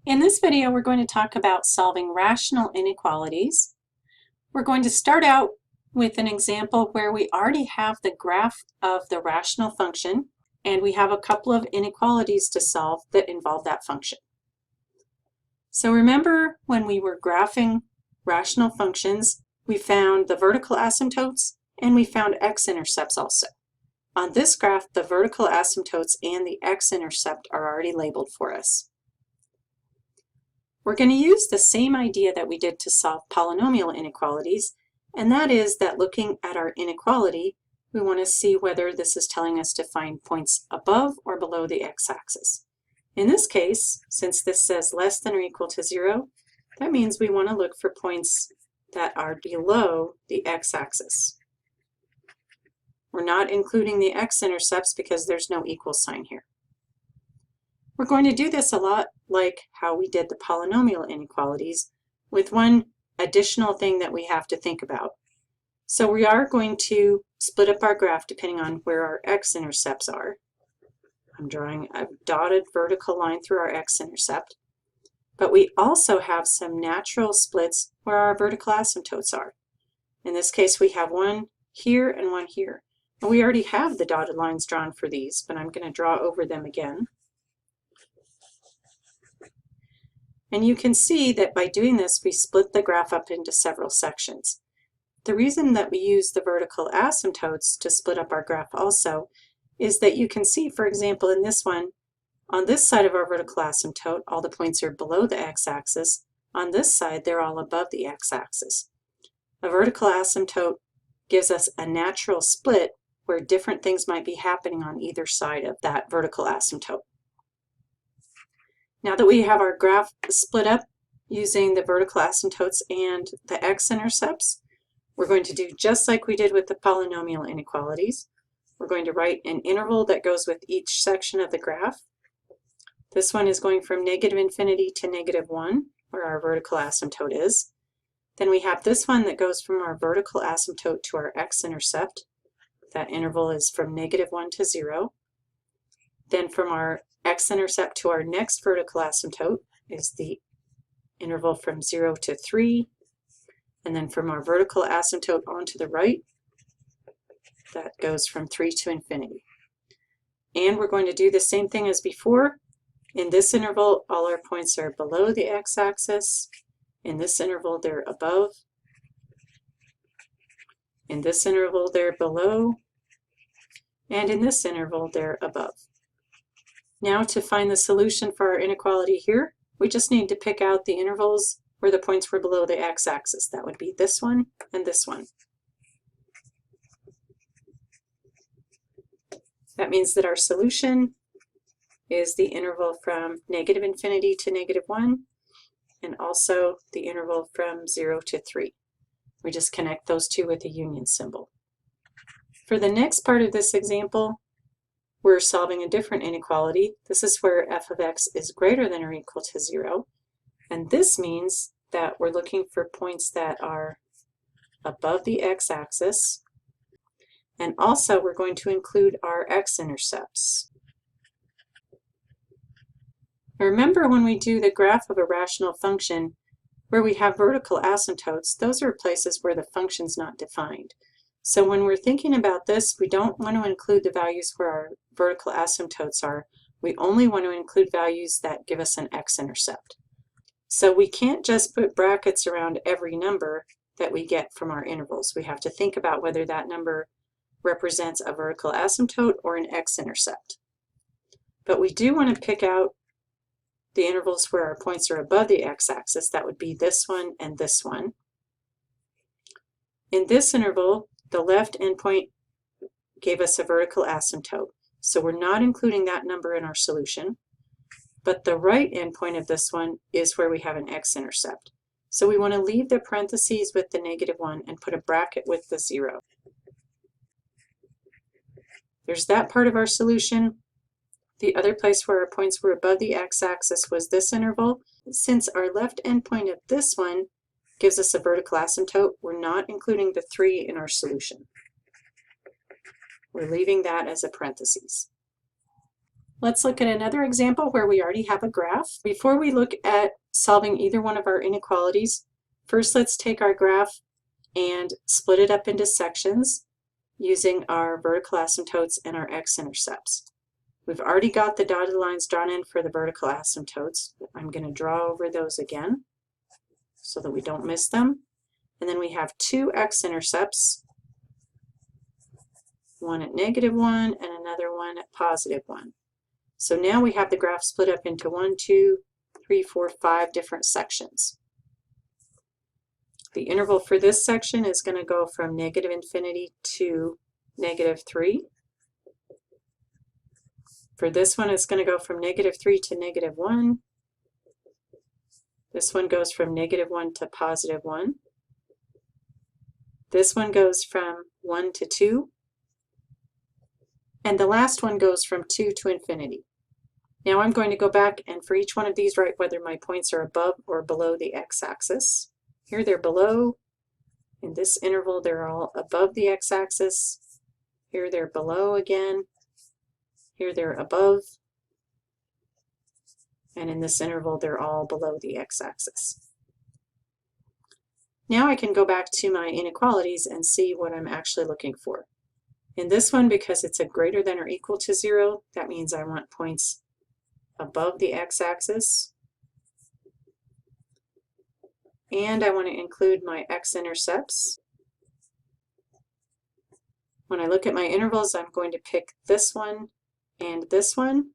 In this video, we're going to talk about solving rational inequalities. We're going to start out with an example where we already have the graph of the rational function, and we have a couple of inequalities to solve that involve that function. So remember when we were graphing rational functions, we found the vertical asymptotes and we found x-intercepts also. On this graph, the vertical asymptotes and the x-intercept are already labeled for us. We're going to use the same idea that we did to solve polynomial inequalities, and that is that looking at our inequality, we want to see whether this is telling us to find points above or below the x-axis. In this case, since this says less than or equal to 0, that means we want to look for points that are below the x-axis. We're not including the x-intercepts because there's no equal sign here. We're going to do this a lot like how we did the polynomial inequalities, with one additional thing that we have to think about. So we are going to split up our graph depending on where our x-intercepts are. I'm drawing a dotted vertical line through our x-intercept, but we also have some natural splits where our vertical asymptotes are. In this case, we have one here and one here. And we already have the dotted lines drawn for these, but I'm going to draw over them again. And you can see that by doing this, we split the graph up into several sections. The reason that we use the vertical asymptotes to split up our graph also is that you can see, for example, in this one, on this side of our vertical asymptote, all the points are below the x-axis. On this side, they're all above the x-axis. A vertical asymptote gives us a natural split where different things might be happening on either side of that vertical asymptote. Now that we have our graph split up using the vertical asymptotes and the x-intercepts, we're going to do just like we did with the polynomial inequalities. We're going to write an interval that goes with each section of the graph. This one is going from -∞ to -1, where our vertical asymptote is. Then we have this one that goes from our vertical asymptote to our x-intercept. That interval is from -1 to 0. Then from our x-intercept to our next vertical asymptote is the interval from 0 to 3. And then from our vertical asymptote on to the right, that goes from 3 to infinity. And we're going to do the same thing as before. In this interval, all our points are below the x-axis. In this interval, they're above. In this interval, they're below. And in this interval, they're above. Now to find the solution for our inequality here, we just need to pick out the intervals where the points were below the x-axis. That would be this one and this one. That means that our solution is the interval from -∞ to -1, and also the interval from 0 to 3. We just connect those two with a union symbol. For the next part of this example, we're solving a different inequality. This is where f of x is greater than or equal to 0. And this means that we're looking for points that are above the x-axis. And also we're going to include our x-intercepts. Remember when we do the graph of a rational function where we have vertical asymptotes, those are places where the function's not defined. So when we're thinking about this, we don't want to include the values where our vertical asymptotes are. We only want to include values that give us an x-intercept. So we can't just put brackets around every number that we get from our intervals. We have to think about whether that number represents a vertical asymptote or an x-intercept. But we do want to pick out the intervals where our points are above the x-axis. That would be this one and this one. In this interval, the left endpoint gave us a vertical asymptote, so we're not including that number in our solution. But the right endpoint of this one is where we have an x-intercept. So we want to leave the parentheses with the -1 and put a bracket with the 0. There's that part of our solution. The other place where our points were above the x-axis was this interval. Since our left endpoint of this one gives us a vertical asymptote, we're not including the 3 in our solution. We're leaving that as a parentheses. Let's look at another example where we already have a graph. Before we look at solving either one of our inequalities, first let's take our graph and split it up into sections using our vertical asymptotes and our x-intercepts. We've already got the dotted lines drawn in for the vertical asymptotes. I'm going to draw over those again so that we don't miss them. And then we have two x-intercepts, one at -1 and another one at +1. So now we have the graph split up into 1, 2, 3, 4, 5 different sections. The interval for this section is going to go from -infinity to -3. For this one, it's going to go from -3 to -1. This one goes from -1 to +1. This one goes from 1 to 2. And the last one goes from 2 to infinity. Now I'm going to go back and for each one of these write whether my points are above or below the x-axis. Here they're below. In this interval they're all above the x-axis. Here they're below again. Here they're above. And in this interval they're all below the x-axis. Now I can go back to my inequalities and see what I'm actually looking for. In this one, because it's a greater than or equal to 0, that means I want points above the x-axis. And I want to include my x-intercepts. When I look at my intervals, I'm going to pick this one and this one.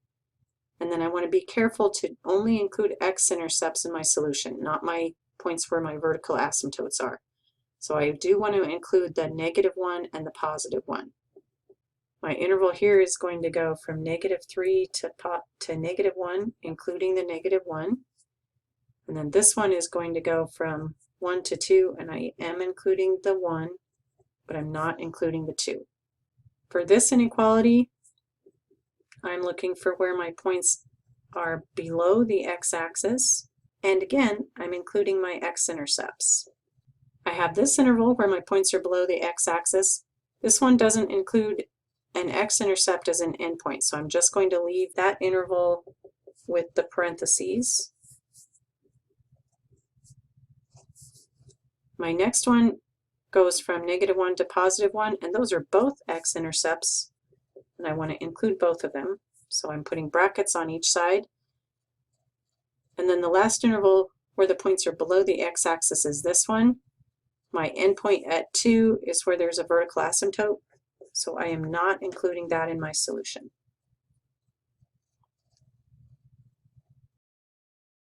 And then I want to be careful to only include x-intercepts in my solution, not my points where my vertical asymptotes are. So I do want to include the -1 and the +1. My interval here is going to go from -3 to -1, including the -1. And then this one is going to go from 1 to 2, and I am including the 1, but I'm not including the 2. For this inequality, I'm looking for where my points are below the x-axis, and again, I'm including my x-intercepts. I have this interval where my points are below the x-axis. This one doesn't include an x-intercept as an endpoint, so I'm just going to leave that interval with the parentheses. My next one goes from -1 to +1, and those are both x-intercepts, and I want to include both of them, so I'm putting brackets on each side. And then the last interval where the points are below the x-axis is this one. My endpoint at 2 is where there's a vertical asymptote, so I am not including that in my solution.